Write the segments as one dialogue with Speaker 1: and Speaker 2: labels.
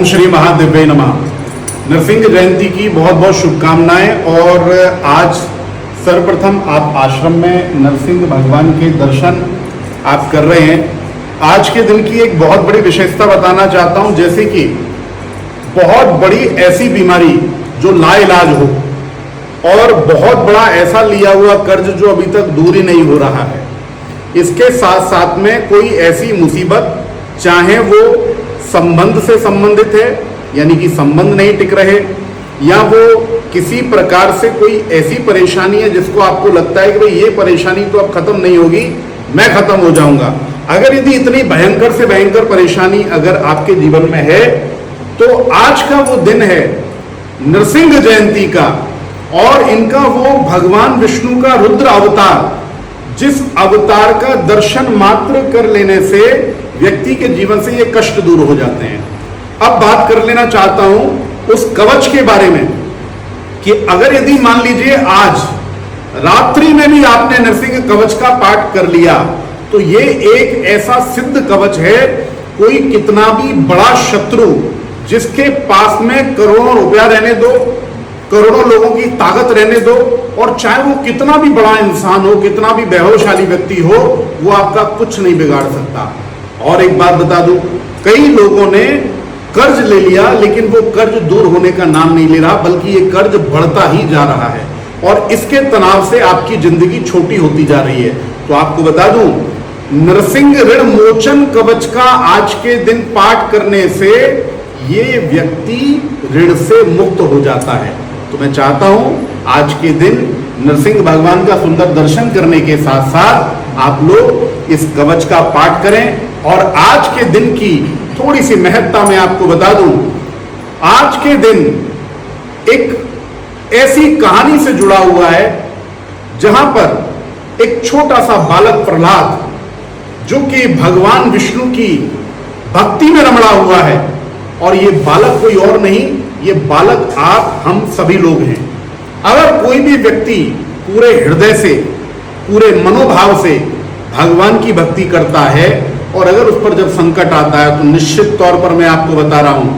Speaker 1: श्री महादेव्य नमः। नरसिंह जयंती की बहुत बहुत शुभकामनाएं। और आज सर्वप्रथम आप आश्रम में नरसिंह भगवान के दर्शन आप कर रहे हैं। आज के दिन की एक बहुत बड़ी विशेषता बताना चाहता हूं, जैसे कि बहुत बड़ी ऐसी बीमारी जो लाइलाज हो और बहुत बड़ा ऐसा लिया हुआ कर्ज जो अभी तक दूर ही नहीं हो रहा है। इसके साथ साथ में कोई ऐसी मुसीबत, चाहे वो संबंध से संबंधित है यानी कि संबंध नहीं टिक रहे, या वो किसी प्रकार से कोई ऐसी परेशानी है जिसको आपको लगता है कि भाई ये परेशानी तो अब खत्म नहीं होगी, मैं खत्म हो जाऊंगा। अगर यदि इतनी भयंकर से भयंकर परेशानी अगर आपके जीवन में है तो आज का वो दिन है नरसिंह जयंती का, और इनका वो भगवान विष्णु का रुद्र अवतार, जिस अवतार का दर्शन मात्र कर लेने से व्यक्ति के जीवन से ये कष्ट दूर हो जाते हैं। अब बात कर लेना चाहता हूं उस कवच के बारे में कि अगर यदि मान लीजिए आज रात्रि में भी आपने नरसिंह कवच का पाठ कर लिया तो ये एक ऐसा सिद्ध कवच है, कोई कितना भी बड़ा शत्रु जिसके पास में करोड़ों रुपया रहने दो, करोड़ों लोगों की ताकत रहने दो, और चाहे वो कितना भी बड़ा इंसान हो, कितना भी वैभवशाली व्यक्ति हो, वो आपका कुछ नहीं बिगाड़ सकता। और एक बात बता दूं, कई लोगों ने कर्ज ले लिया लेकिन वो कर्ज दूर होने का नाम नहीं ले रहा, बल्कि ये कर्ज बढ़ता ही जा रहा है और इसके तनाव से आपकी जिंदगी छोटी होती जा रही है। तो आपको बता दूं, नरसिंह ऋण मोचन कवच का आज के दिन पाठ करने से ये व्यक्ति ऋण से मुक्त हो जाता है। तो मैं चाहता हूं आज के दिन नरसिंह भगवान का सुंदर दर्शन करने के साथ साथ आप लोग इस कवच का पाठ करें। और आज के दिन की थोड़ी सी महत्ता मैं आपको बता दूं, आज के दिन एक ऐसी कहानी से जुड़ा हुआ है जहां पर एक छोटा सा बालक प्रहलाद, जो कि भगवान विष्णु की भक्ति में रमड़ा हुआ है, और ये बालक कोई और नहीं, ये बालक आप हम सभी लोग हैं। अगर कोई भी व्यक्ति पूरे हृदय से, पूरे मनोभाव से भगवान की भक्ति करता है और अगर उस पर जब संकट आता है तो निश्चित तौर पर मैं आपको बता रहा हूं,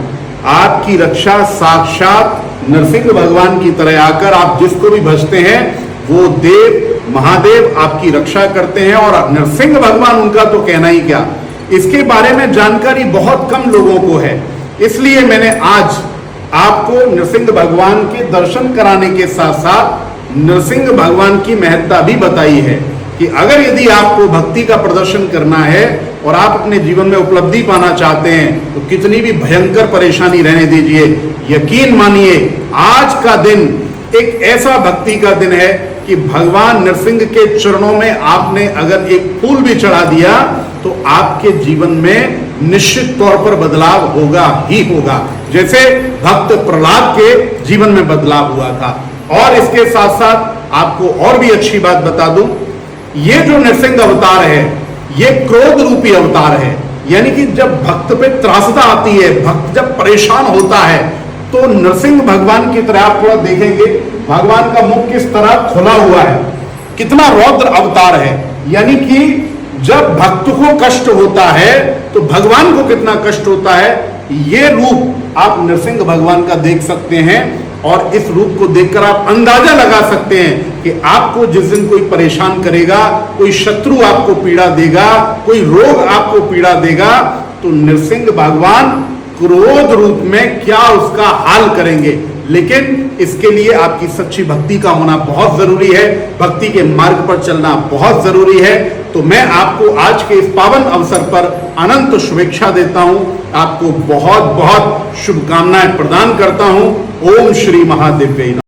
Speaker 1: आपकी रक्षा साक्षात नरसिंह भगवान की तरह आकर आप जिसको भी भजते हैं वो देव महादेव आपकी रक्षा करते हैं। और नरसिंह भगवान उनका तो कहना ही क्या, इसके बारे में जानकारी बहुत कम लोगों को है। इसलिए मैंने आज आपको नरसिंह भगवान के दर्शन कराने के साथ साथ नरसिंह भगवान की महत्ता भी बताई है कि अगर यदि आपको भक्ति का प्रदर्शन करना है और आप अपने जीवन में उपलब्धि पाना चाहते हैं तो कितनी भी भयंकर परेशानी रहने दीजिए, यकीन मानिए आज का दिन एक ऐसा भक्ति का दिन है कि भगवान नरसिंह के चरणों में आपने अगर एक फूल भी चढ़ा दिया तो आपके जीवन में निश्चित तौर पर बदलाव होगा ही होगा, जैसे भक्त प्रहलाद के जीवन में बदलाव हुआ था। और इसके साथ साथ आपको और भी अच्छी बात बता दूं, ये जो नरसिंह अवतार है ये क्रोध रूपी अवतार है, यानी कि जब भक्त पे त्रासदा आती है, भक्त जब परेशान होता है तो नरसिंह भगवान की तरह आप थोड़ा देखेंगे, भगवान का मुख किस तरह खुला हुआ है, कितना रौद्र अवतार है। यानी कि जब भक्त को कष्ट होता है तो भगवान को कितना कष्ट होता है, ये रूप आप नरसिंह भगवान का देख सकते हैं। और इस रूप को देखकर आप अंदाजा लगा सकते हैं कि आपको जिस दिन कोई परेशान करेगा, कोई शत्रु आपको पीड़ा देगा, कोई रोग आपको पीड़ा देगा, तो नरसिंह भगवान क्रोध रूप में क्या उसका हाल करेंगे। लेकिन इसके लिए आपकी सच्ची भक्ति का होना बहुत जरूरी है, भक्ति के मार्ग पर चलना बहुत जरूरी है। तो मैं आपको आज के इस पावन अवसर पर अनंत शुभेच्छा देता हूं, आपको बहुत बहुत शुभकामनाएं प्रदान करता हूं। ओम श्री महादेव्य नमः।